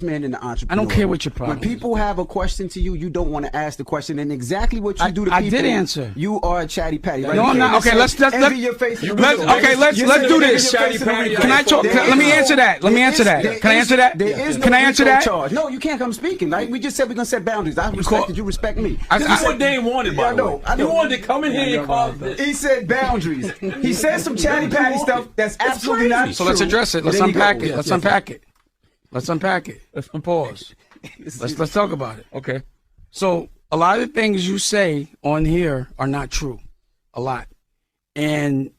man in the entrepreneur. I don't care what your problem When people have a question to you, you don't want to ask the question, and exactly what you do to people. I did answer. You are a chatty patty, right? No, I'm not. Okay, let's do this. Can I talk? Let me answer that. Let me answer that. Can I answer that? Can I answer that? No, you can't come speaking. Right? We just said we're gonna set boundaries. I respect that. You respect me. This is what Dane wanted. By the way, he wanted to come in here and call. He said boundaries. He said some chatty patty stuff that's absolutely not true. So let's address it. Let's unpack it. Let's unpack it. Let's unpack it. Let's pause. Let's talk about it. Okay. So a lot of the things you say on here are not true. A lot. And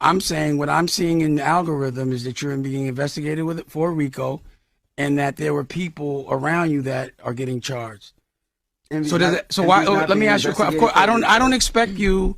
I'm saying what I'm seeing in the algorithm is that you're being investigated for RICO, and that there were people around you that are getting charged. So why? Let me ask you a question. Of course, I don't expect you.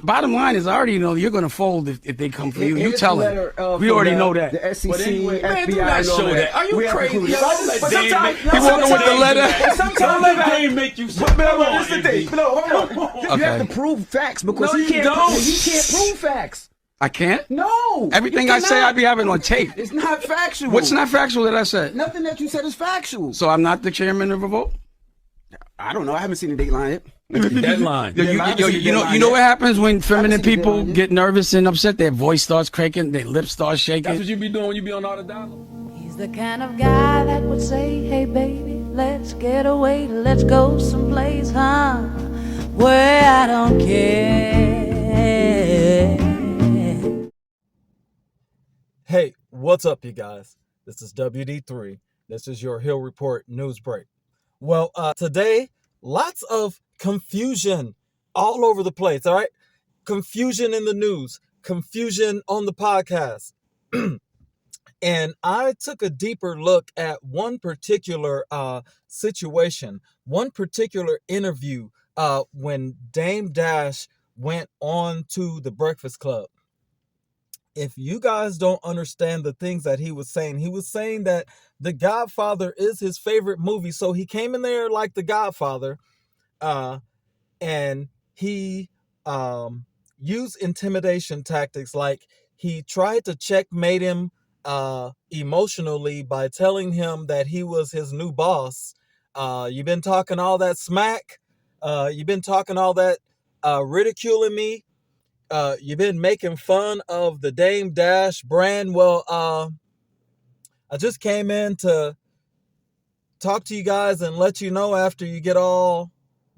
Bottom line is, I already know you're going to fold if they come for you. You tell them. We already know that. The SEC, anyway, FBI, do not show that. Are you crazy? He walking with the letter. Sometimes let Dane make you. But this is the thing. No, hold on. You have to prove facts because he can't prove facts. I can't? No. Everything I say, I be having on tape. It's not factual. What's not factual that I said? Nothing that you said is factual. So I'm not the chairman of Revolt? I don't know. I haven't seen the dateline yet. Deadline. You know what happens when feminine people get nervous and upset? Their voice starts cracking, their lips start shaking. That's what you be doing when you be on all the dialogue. He's the kind of guy that would say, hey baby, let's get away, let's go someplace, huh, where I don't care. Hey, what's up, you guys? This is WD3. This is your Hill Report news break. Well, today, lots of confusion all over the place, all right? Confusion in the news, confusion on the podcast. And I took a deeper look at one particular situation, one particular interview when Dame Dash went on to the Breakfast Club. If you guys don't understand the things that he was saying that The Godfather is his favorite movie. So he came in there like The Godfather, and he used intimidation tactics. Like, he tried to checkmate him emotionally by telling him that he was his new boss. You've been talking all that smack. You've been talking all that ridiculing me. You've been making fun of the Dame Dash brand. Well, I just came in to talk to you guys and let you know, after you get all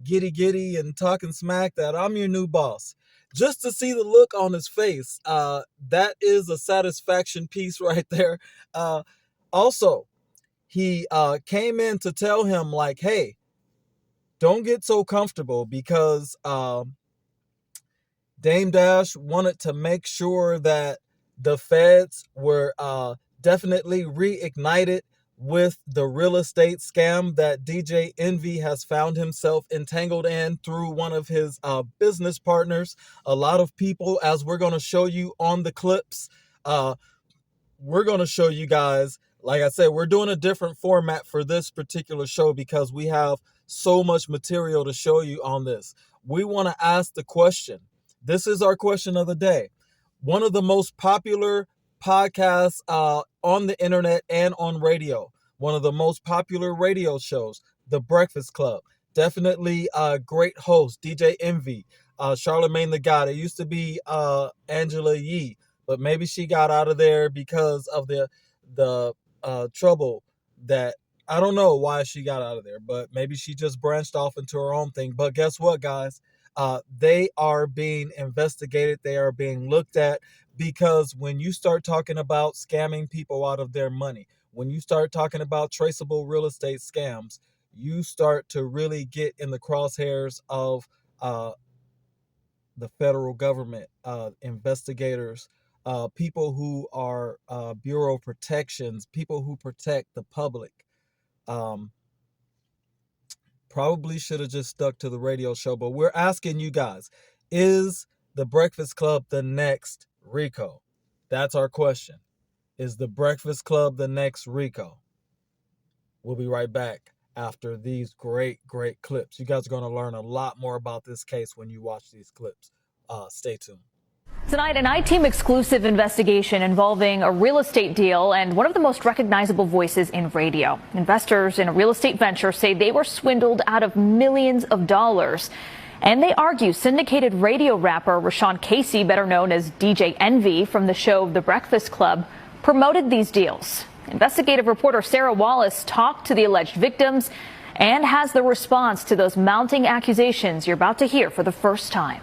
giddy and talking smack, that I'm your new boss. Just to see the look on his face, that is a satisfaction piece right there. Also, he came in to tell him, like, hey, don't get so comfortable, because Dame Dash wanted to make sure that the feds were definitely reignited with the real estate scam that DJ Envy has found himself entangled in through one of his business partners. A lot of people, as we're going to show you on the clips, we're going to show you guys, like I said, we're doing a different format for this particular show because we have so much material to show you on this. We want to ask the question. This is our question of the day. One of the most popular podcasts on the internet and on radio. One of the most popular radio shows, The Breakfast Club. Definitely a great host, DJ Envy, Charlemagne the God. It used to be Angela Yee, but maybe she got out of there because of the trouble that, I don't know why she got out of there, but maybe she just branched off into her own thing. But guess what, guys? They are being investigated. They are being looked at, because when you start talking about scamming people out of their money, when you start talking about traceable real estate scams, you start to really get in the crosshairs of the federal government, investigators, people who are bureau protections, people who protect the public. Probably should have just stuck to the radio show, but we're asking you guys, is the Breakfast Club the next RICO? That's our question. Is the Breakfast Club the next RICO? We'll be right back after these great clips. You guys are going to learn a lot more about this case when you watch these clips. Stay tuned. Tonight, an I-Team exclusive investigation involving a real estate deal and one of the most recognizable voices in radio. Investors in a real estate venture say they were swindled out of millions of dollars. And they argue syndicated radio rapper Rashawn Casey, better known as DJ Envy from the show The Breakfast Club, promoted these deals. Investigative reporter Sarah Wallace talked to the alleged victims and has the response to those mounting accusations you're about to hear for the first time.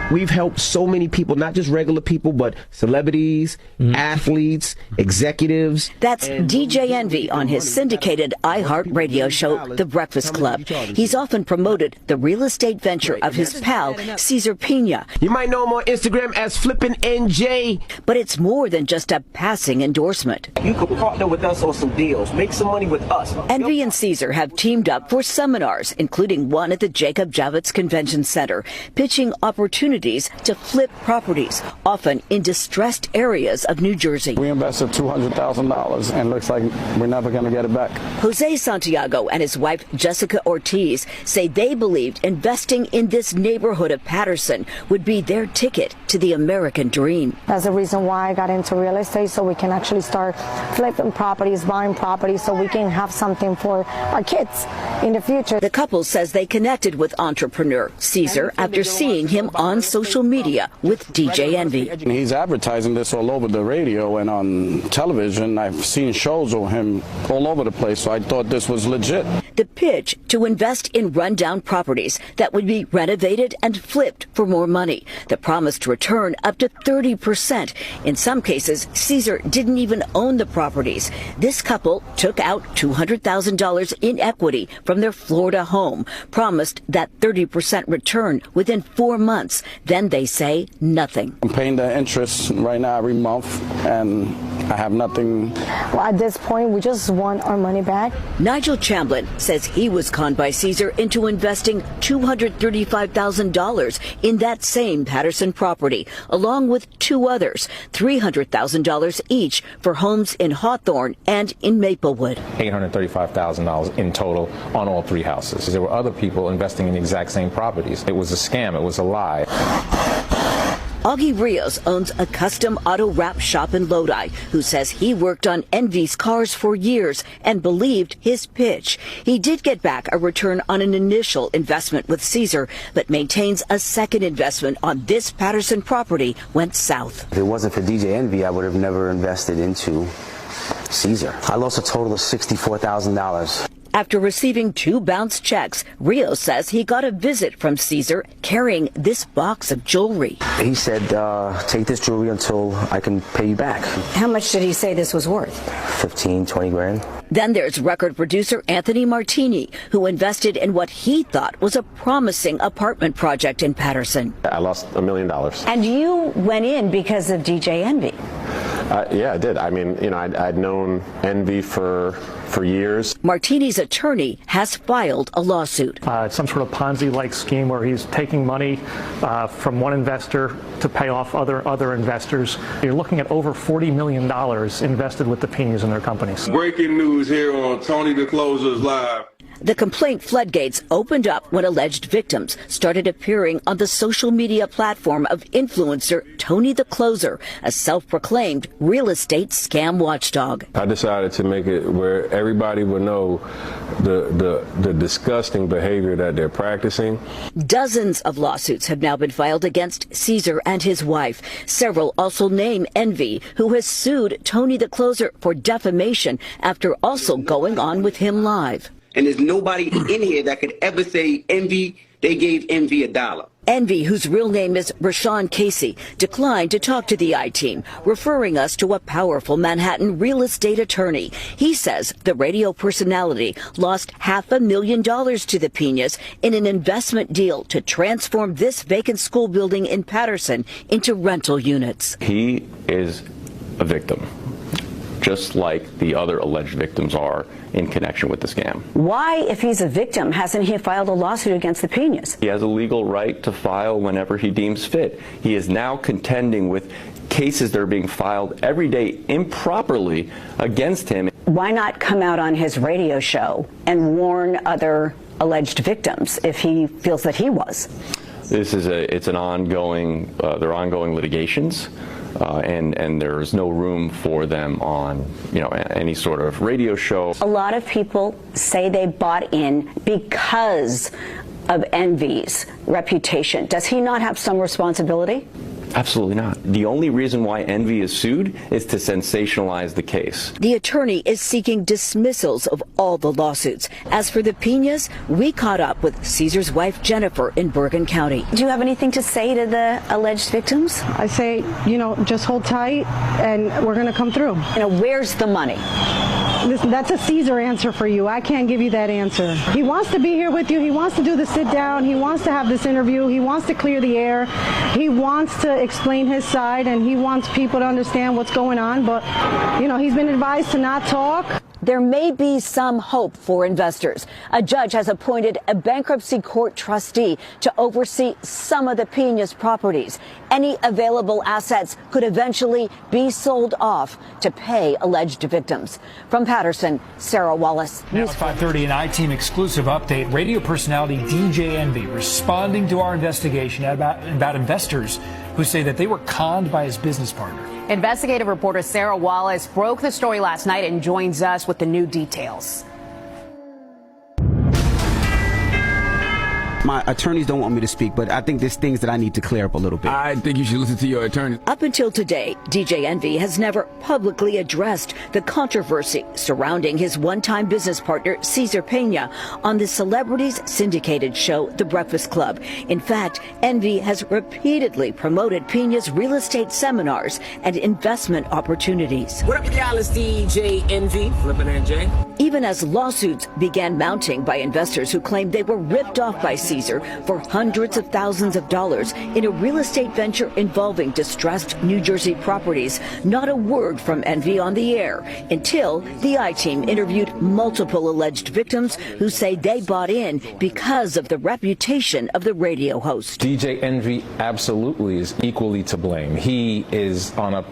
We've helped so many people, not just regular people, but celebrities, athletes, executives. That's DJ Envy on his syndicated iHeart radio show, The Breakfast Club. He's often promoted the real estate venture of his pal, Cesar Pina. You might know him on Instagram as Flippin' NJ. But it's more than just a passing endorsement. You could partner with us on some deals, make some money with us. Envy and Cesar have teamed up for seminars, including one at the Jacob Javits Convention Center, pitching opportunities to flip properties, often in distressed areas of New Jersey. We invested $200,000 and looks like we're never going to get it back. Jose Santiago and his wife Jessica Ortiz say they believed investing in this neighborhood of Patterson would be their ticket to the American dream. That's the reason why I got into real estate, so we can actually start flipping properties, buying properties, so we can have something for our kids in the future. The couple says they connected with entrepreneur Cesar after seeing him on social media with DJ Envy. He's advertising this all over the radio and on television. I've seen shows of him all over the place, so I thought this was legit. The pitch to invest in rundown properties that would be renovated and flipped for more money. The promise to return up to 30%. In some cases, Cesar didn't even own the properties. This couple took out $200,000 in equity from their Florida home, promised that 30% return within 4 months. Then they say nothing. I'm paying the interest right now every month, and I have nothing. Well, at this point, we just want our money back. Nigel Chamblin says he was conned by Cesar into investing $235,000 in that same Patterson property, along with two others, $300,000 each for homes in Hawthorne and in Maplewood. $835,000 in total on all three houses. There were other people investing in the exact same properties. It was a scam. It was a lie. Augie Rios owns a custom auto wrap shop in Lodi, who says he worked on Envy's cars for years and believed his pitch. He did get back a return on an initial investment with Cesar, but maintains a second investment on this Patterson property went south. If it wasn't for DJ Envy, I would have never invested into Cesar. I lost a total of $64,000. After receiving 2 bounced checks, Rios says he got a visit from Cesar carrying this box of jewelry. He said, take this jewelry until I can pay you back. How much did he say this was worth? 15, 20 grand. Then there's record producer Anthony Martini, who invested in what he thought was a promising apartment project in Patterson. I lost $1 million. And you went in because of DJ Envy? Yeah, I did. I mean, you know, I'd known Envy for years. Martini's attorney has filed a lawsuit. It's some sort of Ponzi-like scheme where he's taking money from one investor to pay off other investors. You're looking at over $40 million invested with the Pinas in their companies. Breaking news here on Tony the Closer's Live. The complaint floodgates opened up when alleged victims started appearing on the social media platform of influencer Tony the Closer, a self-proclaimed real estate scam watchdog. I decided to make it where everybody would know the disgusting behavior that they're practicing. Dozens of lawsuits have now been filed against Cesar and his wife. Several also name Envy, who has sued Tony the Closer for defamation after also going on with him live. And there's nobody in here that could ever say Envy, they gave Envy $1. Envy, whose real name is Rashawn Casey, declined to talk to the I-Team, referring us to a powerful Manhattan real estate attorney. He says the radio personality lost $500,000 to the Pinas in an investment deal to transform this vacant school building in Patterson into rental units. He is a victim, just like the other alleged victims are in connection with the scam. Why, if he's a victim, hasn't he filed a lawsuit against the Pinas? He has a legal right to file whenever he deems fit. He is now contending with cases that are being filed every day improperly against him. Why not come out on his radio show and warn other alleged victims if he feels that he was? it's an ongoing, they're ongoing litigations. And there's no room for them on, any sort of radio show. A lot of people say they bought in because of Envy's reputation. Does he not have some responsibility? Absolutely not. The only reason why Envy is sued is to sensationalize the case. The attorney is seeking dismissals of all the lawsuits. As for the Piñas, we caught up with Caesar's wife, Jennifer, in Bergen County. Do you have anything to say to the alleged victims? I say, just hold tight and we're going to come through. Where's the money? Listen, that's a Caesar answer for you. I can't give you that answer. He wants to be here with you. He wants to do the sit down. He wants to have this interview. He wants to clear the air. He wants to explain his side, and he wants people to understand what's going on. But, he's been advised to not talk. There may be some hope for investors. A judge has appointed a bankruptcy court trustee to oversee some of the Piña's properties. Any available assets could eventually be sold off to pay alleged victims. From Patterson, Sarah Wallace. Now at 5:30, an I-Team exclusive update. Radio personality DJ Envy responding to our investigation about investors who say that they were conned by his business partner. Investigative reporter Sarah Wallace broke the story last night and joins us with the new details. My attorneys don't want me to speak, but I think there's things that I need to clear up a little bit. I think you should listen to your attorney. Up until today, DJ Envy has never publicly addressed the controversy surrounding his one-time business partner, Cesar Peña, on the celebrities syndicated show, The Breakfast Club. In fact, Envy has repeatedly promoted Peña's real estate seminars and investment opportunities. What up, y'all? It's DJ Envy, Flippin' NJ. Even as lawsuits began mounting by investors who claimed they were ripped off by Caesar for hundreds of thousands of dollars in a real estate venture involving distressed New Jersey properties, not a word from Envy on the air until the I-Team interviewed multiple alleged victims who say they bought in because of the reputation of the radio host. DJ Envy absolutely is equally to blame. He is on a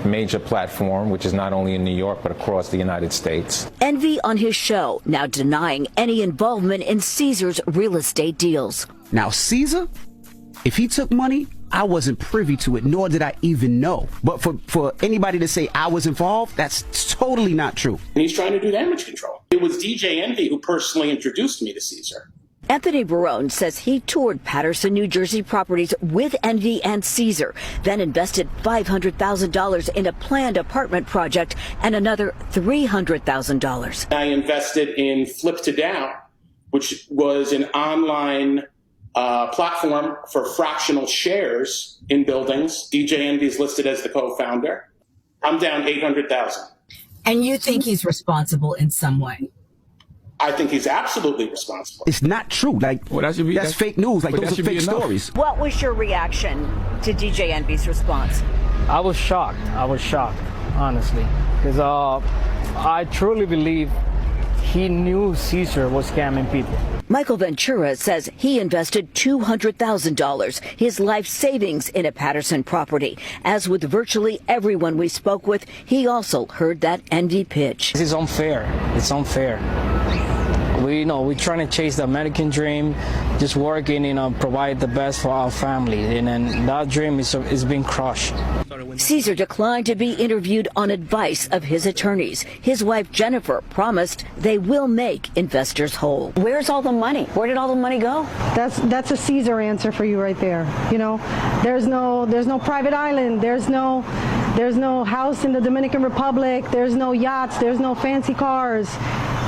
major platform, which is not only in New York, but across the United States. Envy on his show now denying any involvement in Caesar's real estate deals. Now, Caesar, if he took money, I wasn't privy to it, nor did I even know. But for anybody to say I was involved, that's totally not true. And he's trying to do damage control. It was DJ Envy who personally introduced me to Caesar. Anthony Barone says he toured Patterson, New Jersey properties with Envy and Caesar, then invested $500,000 in a planned apartment project and another $300,000. I invested in Flip to Down, which was an online platform for fractional shares in buildings. DJ Envy is listed as the co-founder. I'm down $800,000. And you think he's responsible in some way? I think he's absolutely responsible. It's not true. That's fake news. Those are fake stories. What was your reaction to DJ Envy's response? I was shocked, honestly, because I truly believe he knew Caesar was scamming people. Michael Ventura says he invested $200,000, his life savings, in a Patterson property. As with virtually everyone we spoke with, he also heard that Envy pitch. This is unfair. It's unfair. We're trying to chase the American dream, just working, provide the best for our family, and then that dream is being crushed. Caesar declined to be interviewed on advice of his attorneys. His wife Jennifer promised they will make investors whole. Where's all the money? Where did all the money go? That's a Caesar answer for you right there. There's no private island. There's no house in the Dominican Republic. There's no yachts. There's no fancy cars.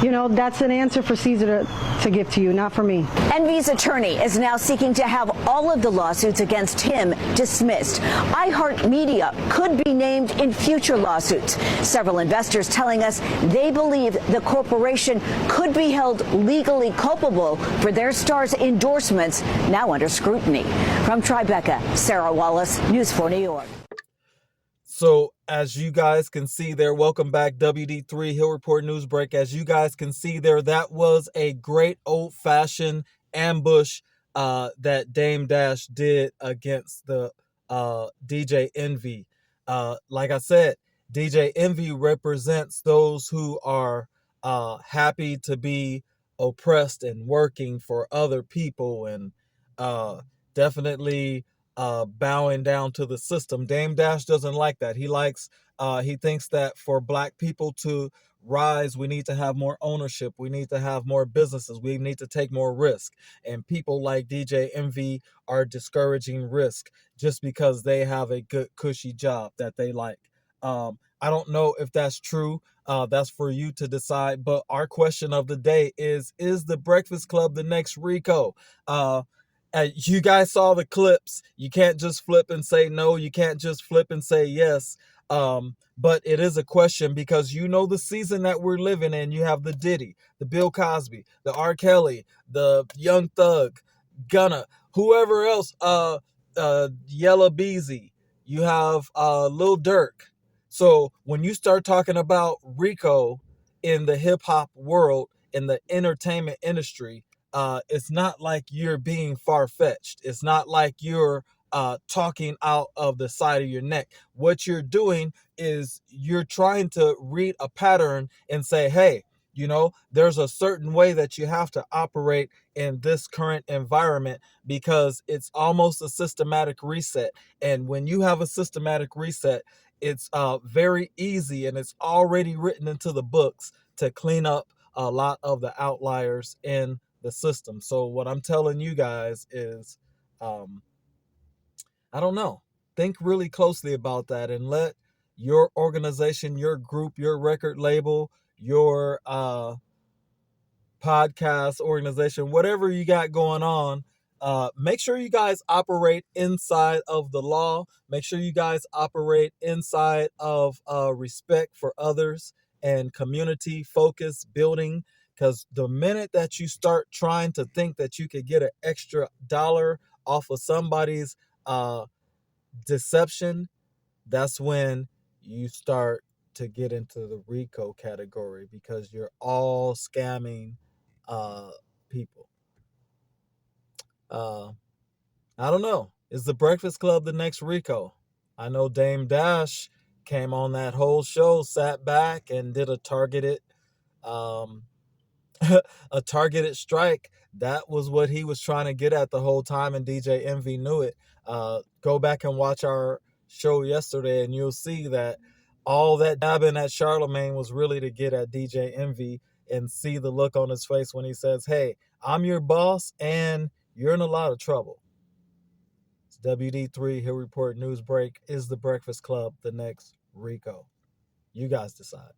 That's an answer for Caesar to give to you, not for me. Envy's attorney is now seeking to have all of the lawsuits against him dismissed. iHeartMedia could be named in future lawsuits. Several investors telling us they believe the corporation could be held legally culpable for their star's endorsements, now under scrutiny. From Tribeca, Sarah Wallace, News 4 New York. So as you guys can see there, welcome back, WD3 Hill Report News Break. As you guys can see there, that was a great old-fashioned ambush that Dame Dash did against the DJ Envy. Like I said, DJ Envy represents those who are happy to be oppressed and working for other people and definitely bowing down to the system. Dame Dash doesn't like that. He thinks that for black people to rise, we need to have more ownership. We need to have more businesses. We need to take more risk. And people like DJ Envy are discouraging risk just because they have a good, cushy job that they like. I don't know if that's true. That's for you to decide. But our question of the day is the Breakfast Club the next Rico? You guys saw the clips. You can't just flip and say no. You can't just flip and say yes. But it is a question because you know the season that we're living in. You have the Diddy, the Bill Cosby, the R. Kelly, the Young Thug, Gunna, whoever else, Yella Beezy. You have Lil Durk. So when you start talking about Rico in the hip hop world, in the entertainment industry, it's not like you're being far-fetched. It's not like you're talking out of the side of your neck. What you're doing is you're trying to read a pattern and say, hey, you know, there's a certain way that you have to operate in this current environment because it's almost a systematic reset. And when you have a systematic reset, it's very easy and it's already written into the books to clean up a lot of the outliers in the system. So what I'm telling you guys is, I don't know. Think really closely about that and let your organization, your group, your record label, your podcast organization, whatever you got going on, make sure you guys operate inside of the law. Make sure you guys operate inside of respect for others and community focus building. Because the minute that you start trying to think that you could get an extra dollar off of somebody's deception, that's when you start to get into the RICO category because you're all scamming people. I don't know. Is the Breakfast Club the next Rico? I know Dame Dash came on that whole show, sat back and did a targeted strike. That was what he was trying to get at the whole time, and DJ Envy knew it. Go back and watch our show yesterday and you'll see that all that dabbing at Charlemagne was really to get at DJ Envy and see the look on his face when he says, hey, I'm your boss and you're in a lot of trouble. It's WD3 Hill Report News Break. Is the Breakfast Club the next Rico? You guys decide.